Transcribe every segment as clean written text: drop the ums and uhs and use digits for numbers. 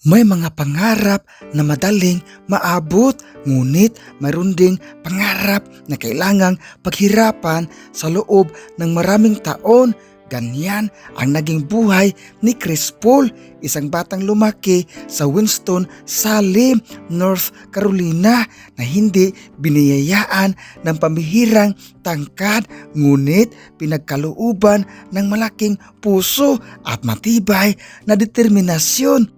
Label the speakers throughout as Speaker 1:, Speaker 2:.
Speaker 1: May mga pangarap na madaling maabot, ngunit mayroon ding pangarap na kailangang paghirapan sa loob ng maraming taon. Ganyan ang naging buhay ni Chris Paul, isang batang lumaki sa Winston-Salem, North Carolina na hindi biniyayaan ng pamihirang tangkad, ngunit pinagkalooban ng malaking puso at matibay na determinasyon.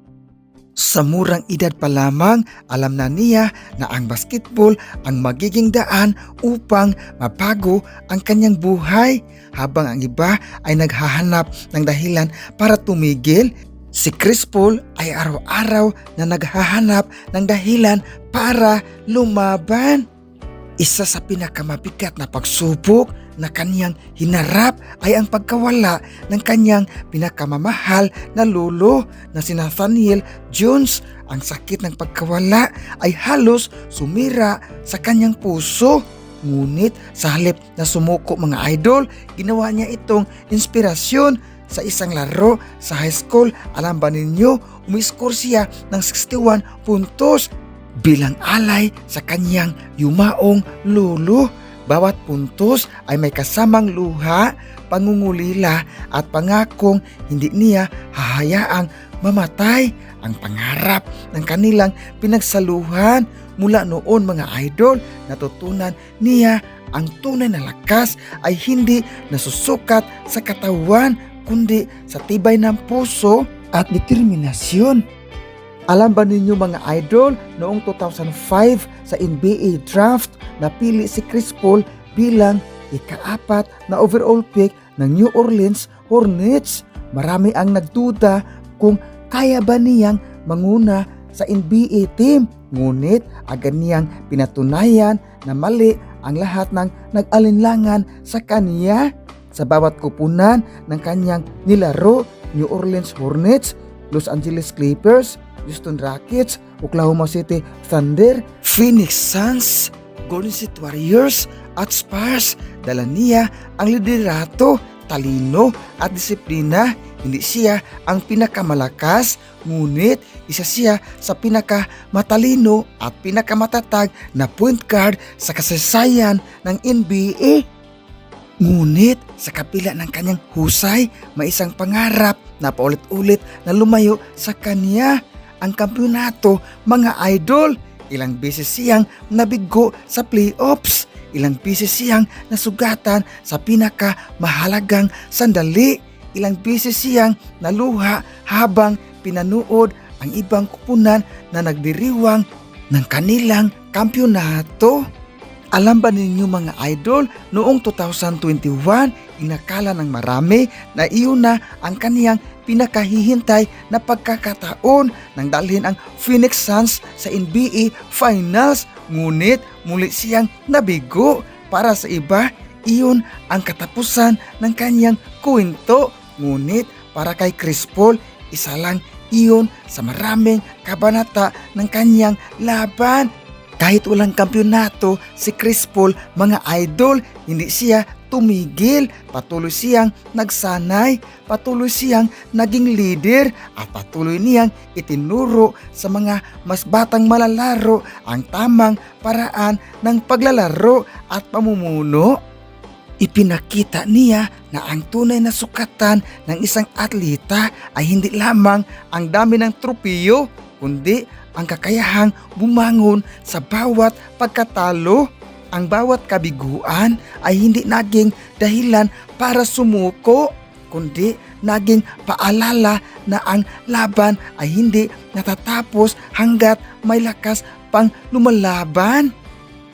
Speaker 1: Sa murang edad pa lamang, alam na niya na ang basketball ang magiging daan upang mabago ang kanyang buhay. Habang ang iba ay naghahanap ng dahilan para tumigil, si Chris Paul ay araw-araw na naghahanap ng dahilan para lumaban. Isa sa pinakamabigat na pagsubok na kanyang hinarap ay ang pagkawala ng kanyang pinakamamahal na lolo na si Nathaniel Jones. Ang sakit ng pagkawala ay halos sumira sa kanyang puso. Ngunit sa halip na sumuko mga idol, ginawa niya itong inspirasyon. Sa isang laro sa high school, alam ba ninyo, umiscore siya ng 61 puntos bilang alay sa kanyang yumaong lolo. Bawat puntos ay may kasamang luha, pangungulila at pangakong hindi niya hahayaang mamatay. Ang pangarap ng kanilang pinagsaluhan. Mula noon mga idol, natutunan niya ang tunay na lakas ay hindi nasusukat sa katawan kundi sa tibay ng puso at determinasyon. Alam ba ninyo mga idol, noong 2005 sa NBA draft, napili si Chris Paul bilang ika-4 na overall pick ng New Orleans Hornets. Marami ang nagduda kung kaya ba niyang manguna sa NBA team. Ngunit agad niyang pinatunayan na mali ang lahat ng nag-alinlangan sa kanya. Sa bawat kupunan ng kanyang nilaro, New Orleans Hornets, Los Angeles Clippers, Houston Rockets, Oklahoma City Thunder, Phoenix Suns, Golden State Warriors at Spurs, dala niya ang liderato, talino at disiplina. Hindi siya ang pinakamalakas, ngunit isa siya sa pinakamatalino at pinakamatatag na point guard sa kasaysayan ng NBA. Ngunit sa kabila ng kanyang husay, may isang pangarap na paulit-ulit na lumayo sa kanya, ang kampiyonato mga idol. Ilang beses siyang nabigo sa playoffs, ilang beses siyang nasugatan sa pinakamahalagang sandali, ilang beses siyang naluha habang pinanood ang ibang kupunan na nagdiriwang ng kanilang kampiyonato. Alam ba ninyo mga idol, noong 2021, inakala ng marami na iyon na ang kaniyang pinakahihintay na pagkakataon nang dalhin ang Phoenix Suns sa NBA Finals. Ngunit muli siyang nabigo. Para sa iba, iyon ang katapusan ng kanyang kwento. Ngunit para kay Chris Paul, isa lang iyon sa maraming kabanata ng kanyang laban. Kahit walang kampyonato si Chris Paul mga idol, hindi siya tumigil. Patuloy siyang nagsanay, patuloy siyang naging leader at patuloy niyang itinuro sa mga mas batang malalaro ang tamang paraan ng paglalaro at pamumuno. Ipinakita niya na ang tunay na sukatan ng isang atleta ay hindi lamang ang dami ng tropiyo, kundi ang kakayahang bumangon sa bawat pagkatalo. Ang bawat kabiguan ay hindi naging dahilan para sumuko, kundi naging paalala na ang laban ay hindi natatapos hanggat may lakas pang lumalaban.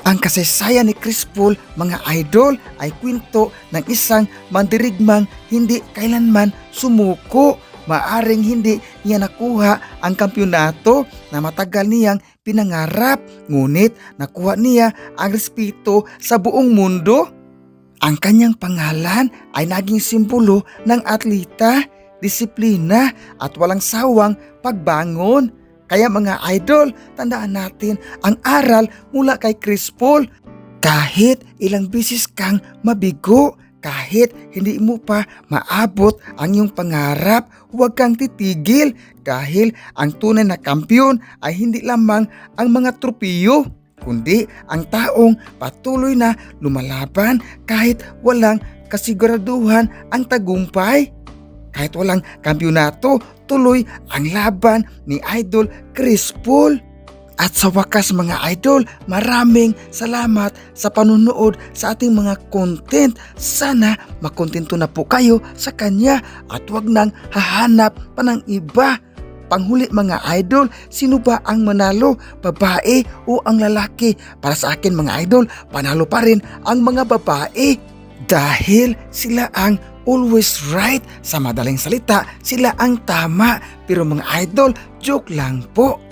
Speaker 1: Ang kasaysayan ni Chris Paul mga idol ay kwento ng isang mandirigmang hindi kailanman sumuko. Maaring hindi niya nakuha ang kampyonato na matagal niyang pinangarap, ngunit nakuha niya ang respeto sa buong mundo. Ang kanyang pangalan ay naging simbolo ng atleta, disiplina at walang sawang pagbangon. Kaya mga idol, tandaan natin ang aral mula kay Chris Paul. Kahit ilang beses kang mabigo, kahit hindi mo pa maabot ang iyong pangarap, huwag kang titigil dahil ang tunay na kampiyon ay hindi lamang ang mga tropiyo, kundi ang taong patuloy na lumalaban kahit walang kasiguraduhan ang tagumpay. Kahit walang kampyonato, tuloy ang laban ni Idol Chris Paul. At sa wakas mga idol, maraming salamat sa panunood sa ating mga content. Sana makontento na po kayo sa kanya at wag nang hahanap pa ng iba. Panghuli mga idol, sino ba ang manalo? Babae o ang lalaki? Para sa akin mga idol, panalo pa rin ang mga babae. Dahil sila ang always right. Sa madaling salita, sila ang tama. Pero mga idol, joke lang po.